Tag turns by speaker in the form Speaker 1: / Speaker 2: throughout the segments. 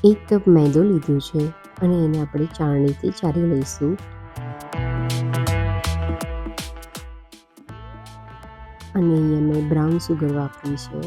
Speaker 1: 1 cup મેદો લીધો છે અને એને આપણે ચાળણીથી ચાળી લઈશું. અને અહીંયા મેં બ્રાઉન સુગર વાપરી છે.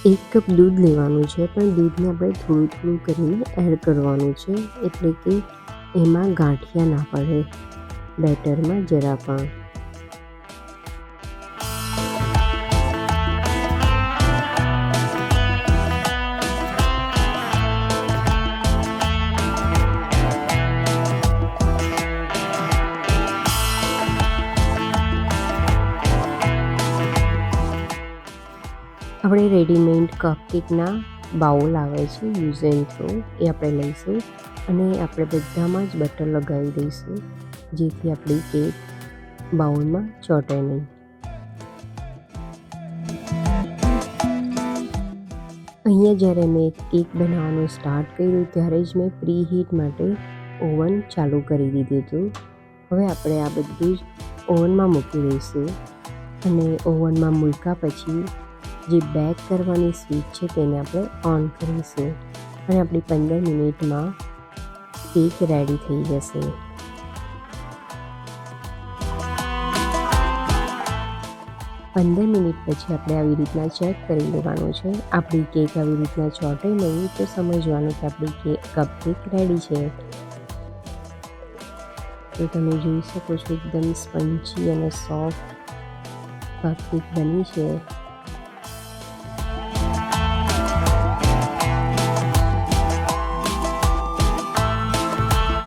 Speaker 1: એક કપ દૂધ લેવાનું છે, પણ દૂધને આપણે થોડું થોડું કરીને એડ કરવાનું છે, એટલે કે એમાં ગાંઠિયા ના પડે બેટરમાં જરા પણ. આપણે રેડીમેડ કપકેકના બાઉલ આવે છે યુઝ એન્ડ થ્રો, એ આપણે લઈશું અને આપણે બધામાં જ બટર લગાવી દઈશું, જેથી આપણી કેક બાઉલમાં ચોંટે નહીં. અહીંયા જ્યારે મેં કેક બનાવવાનું સ્ટાર્ટ કર્યું ત્યારે જ મેં પ્રી હીટ માટે ઓવન ચાલુ કરી દીધું હતું. હવે આપણે આ બધું જ ઓવનમાં મૂકી દઈશું અને ઓવનમાં મૂક્યા પછી જે બેક કરવાની સ્વિચ છે તેને આપણે ઓન કરીશું અને આપણી 15 મિનિટમાં કેક રેડી થઈ જશે. મિનિટ પછી આપણે આવી રીતના ચેક કરી લેવાનું છે. આપણી કેક આવી રીતના ચોંટે નહીં તો સમજવાનું કે આપણી કપકેક રેડી છે. તો તમે જોઈ શકો છો એકદમ સ્પંચી અને સોફ્ટ કપકેક બની છે.